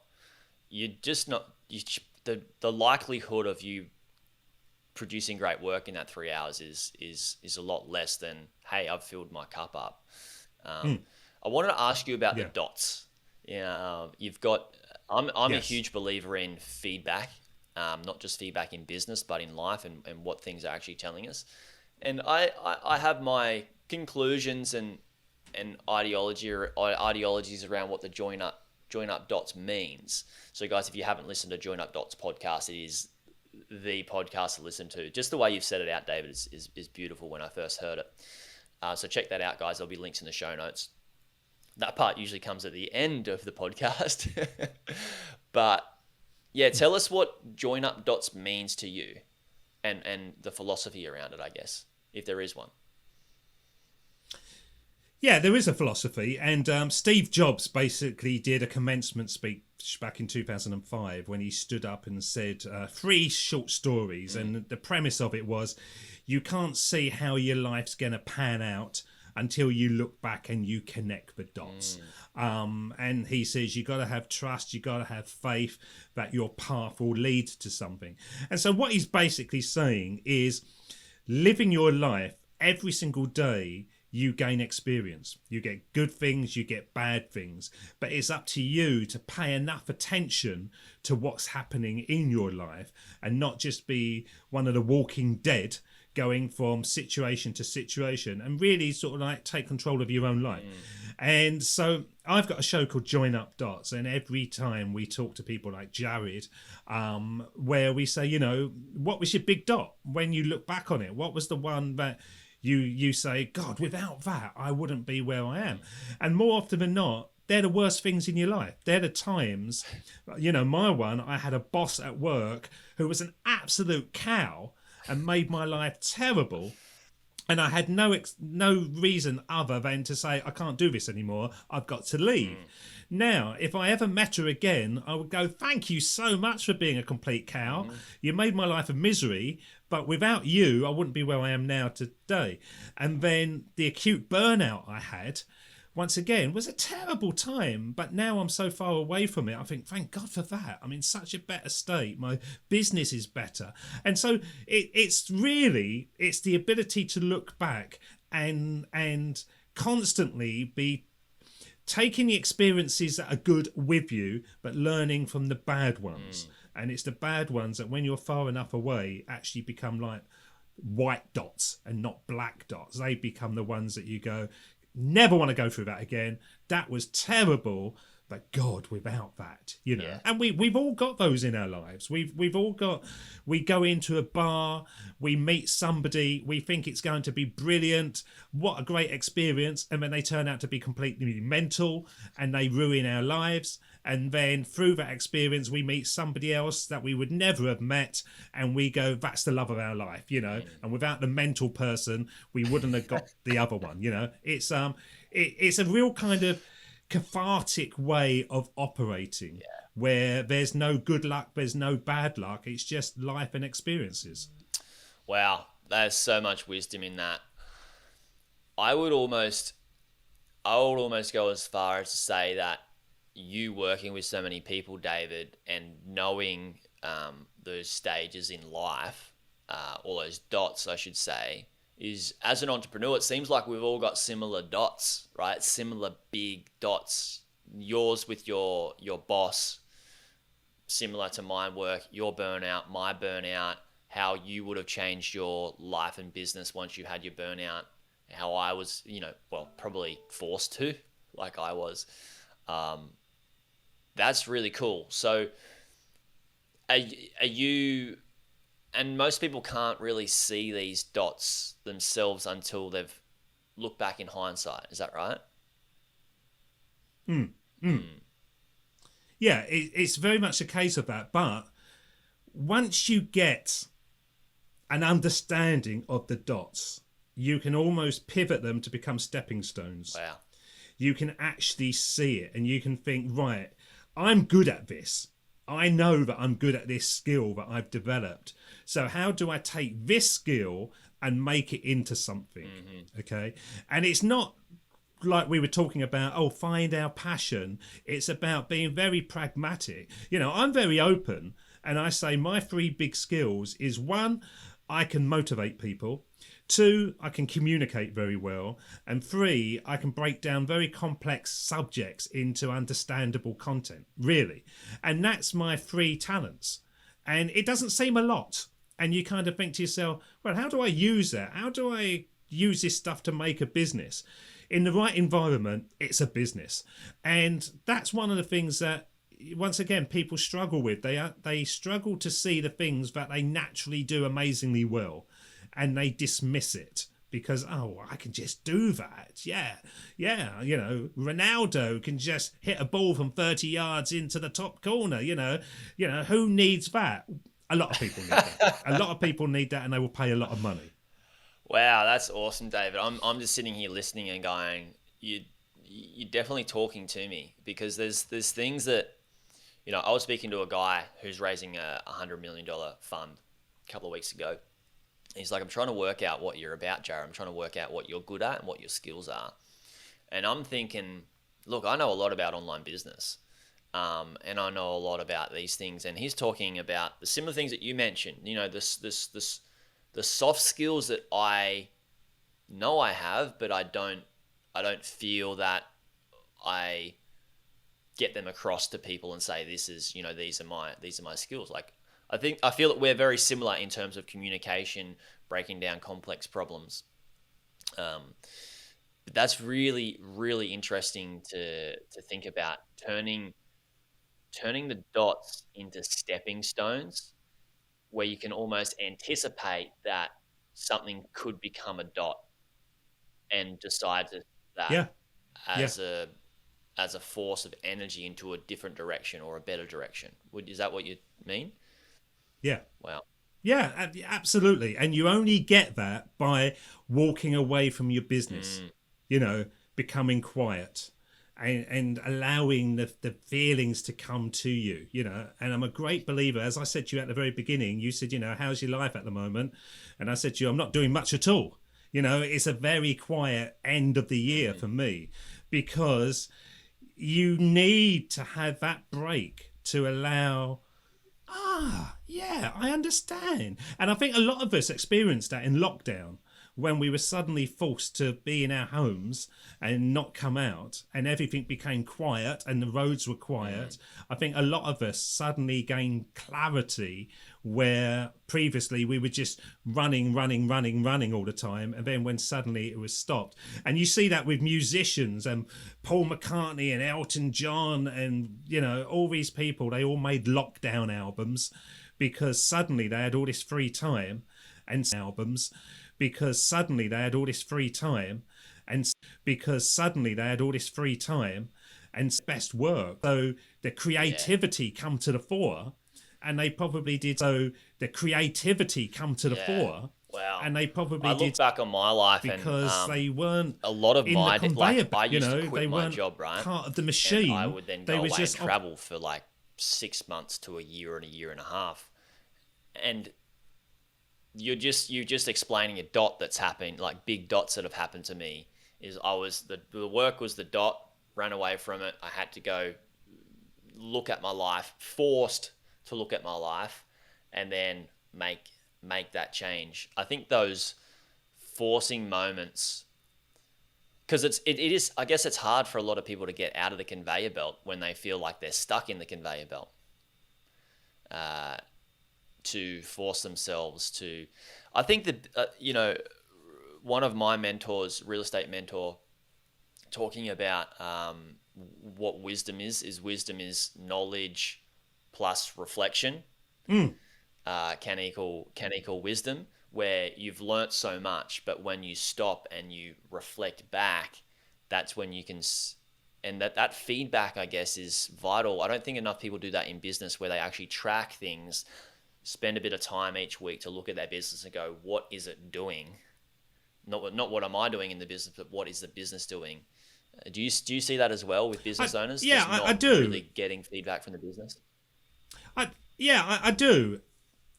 Speaker 1: The likelihood of you producing great work in that 3 hours is a lot less than, hey, I've filled my cup up. I wanted to ask you about the dots. You've got. I'm a huge believer in feedback, not just feedback in business, but in life and what things are actually telling us. And I have my conclusions and ideologies around what the join up dots means. So guys, if you haven't listened to Join Up Dots podcast, it is the podcast to listen to. Just the way you've set it out, David, is beautiful when I first heard it. So check that out, guys. There'll be links in the show notes. That part usually comes at the end of the podcast. But yeah, tell us what Join Up Dots means to you and the philosophy around it, I guess, if there is one.
Speaker 2: Yeah, there is a philosophy. And Steve Jobs basically did a commencement speech back in 2005 when he stood up and said 3 short stories. And the premise of it was, you can't see how your life's going to pan out until you look back and you connect the dots. And he says you got to have trust, you got to have faith that your path will lead to something. And so what he's basically saying is, living your life every single day, you gain experience. You get good things, you get bad things. But it's up to you to pay enough attention to what's happening in your life and not just be one of the walking dead going from situation to situation, and really sort of like take control of your own life. And so I've got a show called Join Up Dots, and every time we talk to people like Jaryd, where we say, what was your big dot when you look back on it? What was the one that you say, God, without that, I wouldn't be where I am? And more often than not, they're the worst things in your life. They're the times, my one, I had a boss at work who was an absolute cow and made my life terrible. And I had no reason other than to say, I can't do this anymore. I've got to leave. Now, if I ever met her again, I would go, thank you so much for being a complete cow. You made my life a misery, but without you, I wouldn't be where I am now today. And then the acute burnout I had once again, was a terrible time. But now I'm so far away from it. I think, thank God for that. I'm in such a better state. My business is better. And so it's the ability to look back and constantly be taking the experiences that are good with you, but learning from the bad ones. And it's the bad ones that when you're far enough away actually become like white dots and not black dots. They become the ones that you go, never want to go through that again. That was terrible. But God, without that, you know, and we've all got those in our lives. We've all got, we go into a bar, we meet somebody, we think it's going to be brilliant. What a great experience. And then they turn out to be completely mental and they ruin our lives. And then through that experience, we meet somebody else that we would never have met. And we go, that's the love of our life, you know, and without the mental person, we wouldn't have got the other one, you know. It's a real kind of cathartic way of operating where there's no good luck, there's no bad luck, it's just life and experiences.
Speaker 1: Wow, there's so much wisdom in that. I would almost go as far as to say that you working with so many people, David, and knowing those stages in life, or those dots I should say, is as an entrepreneur, it seems like we've all got similar dots, right? Similar big dots. Yours with your boss, similar to my work, your burnout, my burnout, how you would have changed your life and business once you had your burnout, how I was, you know, well, probably forced to, like I was. That's really cool. So are you... And most people can't really see these dots themselves until they've looked back in hindsight. Is that right?
Speaker 2: Yeah, it's very much a case of that. But once you get an understanding of the dots, you can almost pivot them to become stepping stones.
Speaker 1: Wow.
Speaker 2: You can actually see it and you can think, right, I'm good at this. I know that I'm good at this skill that I've developed. So how do I take this skill and make it into something? Okay. And it's not like we were talking about, find our passion. It's about being very pragmatic. You know, I'm very open and I say my 3 big skills is 1, I can motivate people. 2, I can communicate very well. And 3, I can break down very complex subjects into understandable content, really. And that's my 3 talents. And it doesn't seem a lot. And you kind of think to yourself, well, how do I use that? How do I use this stuff to make a business? In the right environment, it's a business. And that's one of the things that, once again, people struggle with. They struggle to see the things that they naturally do amazingly well. And they dismiss it because, I can just do that. Yeah. You know, Ronaldo can just hit a ball from 30 yards into the top corner. You know, who needs that? A lot of people need that. A lot of people need that, and they will pay a lot of money.
Speaker 1: Wow, that's awesome, David. I'm just sitting here listening and going, you're definitely talking to me, because there's things that, you know, I was speaking to a guy who's raising a $100 million fund a couple of weeks ago. He's like, I'm trying to work out what you're about, Jaryd. I'm trying to work out what you're good at and what your skills are. And I'm thinking, look, I know a lot about online business. And I know a lot about these things. And he's talking about the similar things that you mentioned, you know, the soft skills that I know I have, but I don't feel that I get them across to people and say, this is, you know, these are my skills. Like, I feel that we're very similar in terms of communication, breaking down complex problems. But that's really, really interesting to think about, turning the dots into stepping stones, where you can almost anticipate that something could become a dot and decide that as a force of energy into a different direction or a better direction. Is that what you mean?
Speaker 2: Yeah.
Speaker 1: Wow.
Speaker 2: Yeah, absolutely. And you only get that by walking away from your business, you know, becoming quiet and allowing the feelings to come to you, you know. And I'm a great believer, as I said to you at the very beginning, you said, you know, how's your life at the moment? And I said to you, I'm not doing much at all. You know, it's a very quiet end of the year for me. because you need to have that break to allow, yeah, I understand. And I think a lot of us experienced that in lockdown, when we were suddenly forced to be in our homes and not come out, and everything became quiet and the roads were quiet. I think a lot of us suddenly gained clarity, where previously we were just running all the time, and then when suddenly it was stopped. And you see that with musicians, and Paul McCartney and Elton John, and all these people, they all made lockdown albums because suddenly they had all this free time, and because suddenly they had all this free time, and best work. So the creativity come to the fore, and they probably did. So the creativity come to the fore.
Speaker 1: Wow.
Speaker 2: And they probably
Speaker 1: I look back on my life
Speaker 2: because
Speaker 1: and
Speaker 2: they weren't
Speaker 1: a lot of
Speaker 2: in
Speaker 1: my
Speaker 2: the conveyor,
Speaker 1: I used to quit
Speaker 2: they
Speaker 1: my
Speaker 2: weren't
Speaker 1: job, right?
Speaker 2: part of the machine.
Speaker 1: And I would then go away and travel for like 6 months to a year and a half. And you're just explaining a dot that's happened, like big dots that have happened to me. Is the work was the dot, ran away from it. I had to go look at my life, forced to look at my life, and then make that change. I think those forcing moments, because it is, I guess it's hard for a lot of people to get out of the conveyor belt when they feel like they're stuck in the conveyor belt. To force themselves to, I think that one of my mentors, real estate mentor, talking about what wisdom is knowledge plus reflection can equal wisdom, where you've learnt so much, but when you stop and you reflect back, that's when you can. And that feedback, I guess, is vital. I don't think enough people do that in business, where they actually track things, spend a bit of time each week to look at their business and go, what is it doing? Not what am I doing in the business, but what is the business doing? Do you see that as well with business owners?
Speaker 2: Yeah, I do.
Speaker 1: Really getting feedback from the business.
Speaker 2: I do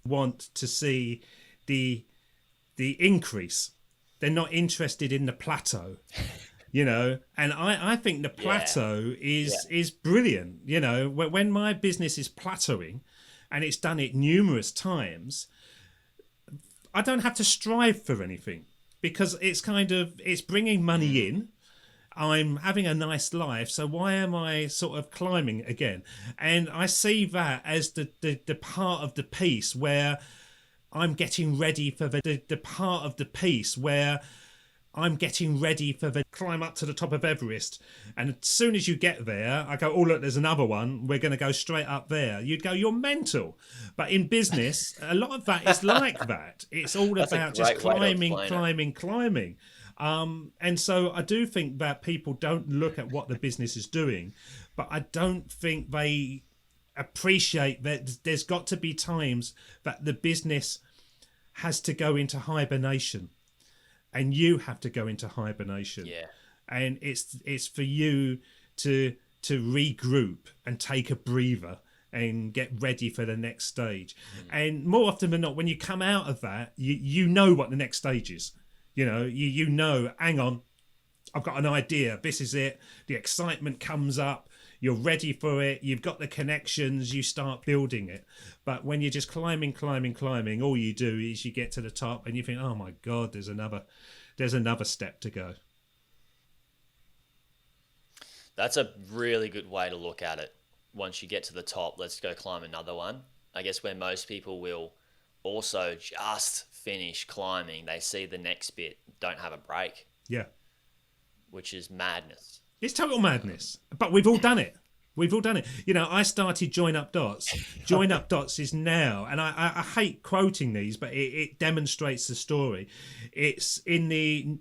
Speaker 2: want to see the increase. They're not interested in the plateau. And I think the plateau is brilliant. When my business is plateauing, and it's done it numerous times, I don't have to strive for anything, because it's bringing money in. I'm having a nice life, so why am I sort of climbing again? And I see that as the part of the piece where I'm getting ready for the part of the piece where I'm getting ready for the climb up to the top of Everest. And as soon as you get there, I go, oh, look, there's another one. We're going to go straight up there. You'd go, you're mental. But in business, a lot of that is like that. It's all about just climbing. And so I do think that people don't look at what the business is doing, but I don't think they appreciate that there's got to be times that the business has to go into hibernation. And you have to go into hibernation. Yeah. And it's for you to regroup and take a breather and get ready for the next stage. And more often than not, when you come out of that, you know what the next stage is. You know, hang on, I've got an idea. This is it. The excitement comes up. You're ready for it. You've got the connections. You start building it. But when you're just climbing, all you do is you get to the top and you think, oh my God, there's another step to go.
Speaker 1: That's a really good way to look at it. Once you get to the top, let's go climb another one. I guess where most people will also just finish climbing, they see the next bit, don't have a break.
Speaker 2: Yeah.
Speaker 1: Which is madness.
Speaker 2: It's total madness, but we've all done it. I started Join Up Dots. Join Up Dots is now, and I hate quoting these, but it demonstrates the story. It's in the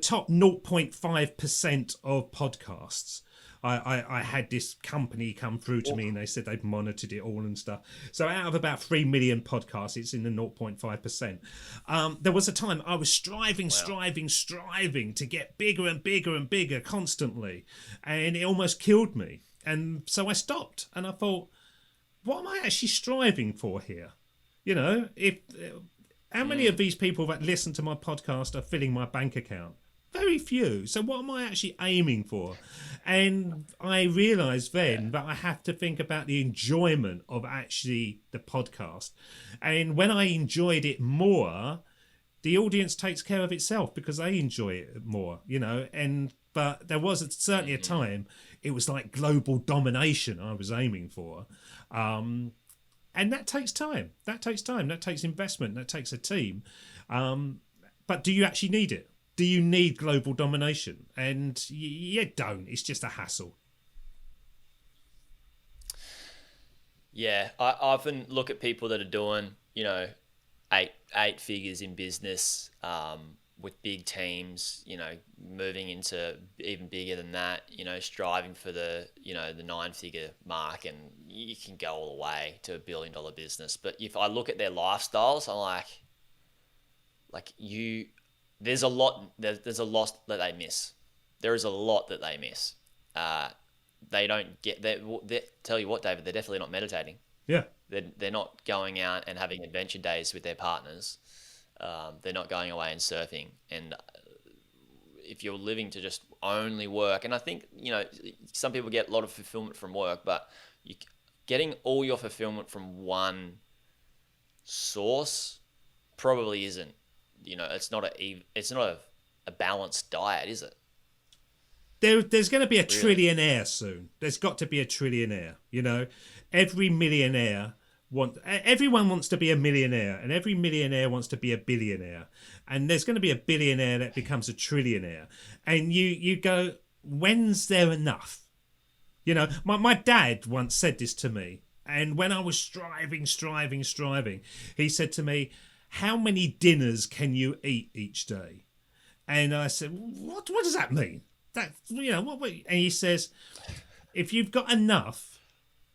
Speaker 2: top 0.5% of podcasts. I had this company come through to me and they said they've monitored it all and stuff. So out of about 3 million podcasts, it's in the 0.5%. There was a time I was striving to get bigger and bigger constantly. And it almost killed me. And so I stopped and I thought, what am I actually striving for here? How many of these people that listen to my podcast are filling my bank account? very few. So what am I actually aiming for? And I realised then that I have to think about the enjoyment of actually the podcast. And when I enjoyed it more, the audience takes care of itself because they enjoy it more, you know. But there was certainly a time it was like global domination I was aiming for. And that takes time. That takes investment. That takes a team. But do you actually need it? Do you need global domination? And you don't. It's just a hassle.
Speaker 1: Yeah, I often look at people that are doing, you know, eight figures in business, with big teams, you know, moving into even bigger than that, you know, striving for the 9-figure mark, and you can go all the way to $1 billion business. But if I look at their lifestyles, I'm like there's a lot that they miss. There is a lot that they miss. They don't get that. Tell you what, David, they're definitely not meditating.
Speaker 2: Yeah.
Speaker 1: They're not going out and having adventure days with their partners. They're not going away and surfing. And if you're living to just only work, and I think, you know, some people get a lot of fulfillment from work, but getting all your fulfillment from one source probably isn't. You know, it's not a balanced diet, is it?
Speaker 2: There's going to be a trillionaire soon. There's got to be a trillionaire. You know, everyone wants to be a millionaire, and every millionaire wants to be a billionaire. And there's going to be a billionaire that becomes a trillionaire. And you go, when's there enough? You know, my dad once said this to me, and when I was striving, he said to me, how many dinners can you eat each day? And I said, what does that mean? That, you know, what? And he says, if you've got enough,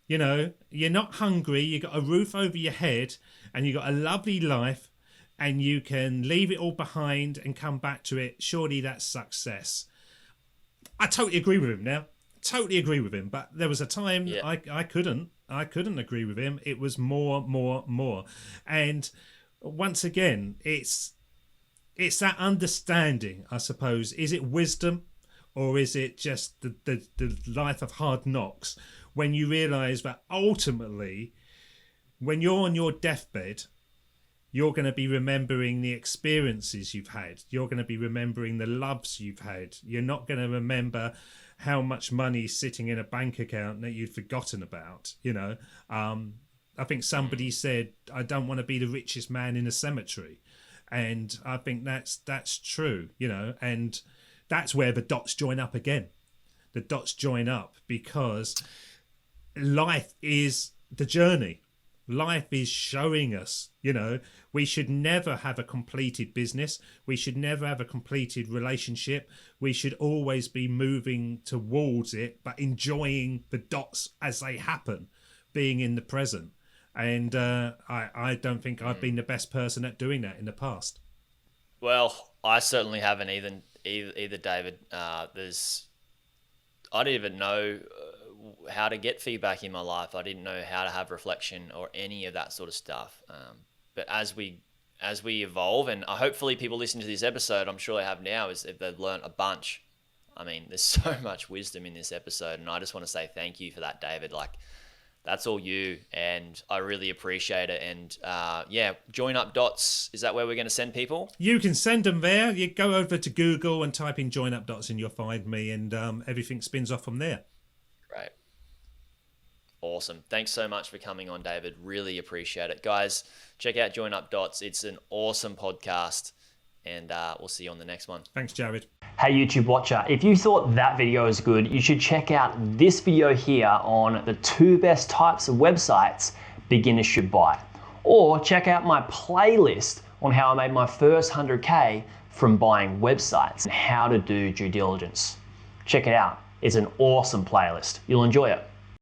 Speaker 2: you know, you're not hungry, you got a roof over your head, and you got a lovely life, and you can leave it all behind and come back to it, surely that's success. I totally agree with him now. Totally agree with him. But there was a time I couldn't agree with him. It was more. And once again, it's that understanding, I suppose. Is it wisdom, or is it just the life of hard knocks, when you realise that ultimately, when you're on your deathbed, you're going to be remembering the experiences you've had. You're going to be remembering the loves you've had. You're not going to remember how much money is sitting in a bank account that you'd forgotten about, you know. I think somebody said, I don't want to be the richest man in a cemetery. And I think that's true, you know, and that's where the dots join up again. The dots join up because life is the journey. Life is showing us, you know, we should never have a completed business. We should never have a completed relationship. We should always be moving towards it, but enjoying the dots as they happen, being in the present. And I don't think I've been the best person at doing that in the past.
Speaker 1: Well, I certainly haven't either, David. I didn't even know how to get feedback in my life. I didn't know how to have reflection or any of that sort of stuff. But as we evolve, and hopefully people listening to this episode, I'm sure they have now, is if they've learned a bunch. I mean, there's so much wisdom in this episode, and I just want to say thank you for that, David. Like, that's all you, and I really appreciate it. And Join Up Dots, is that where we're going to send people?
Speaker 2: You can send them there. You go over to Google and type in Join Up Dots and you'll find me, and everything spins off from there.
Speaker 1: Great. Awesome. Thanks so much for coming on, David. Really appreciate it. Guys, check out Join Up Dots. It's an awesome podcast, and we'll see you on the next one.
Speaker 2: Thanks, Jaryd.
Speaker 3: Hey YouTube watcher, if you thought that video was good, you should check out this video here on the 2 best types of websites beginners should buy. Or check out my playlist on how I made my first 100K from buying websites and how to do due diligence. Check it out. It's an awesome playlist. You'll enjoy it.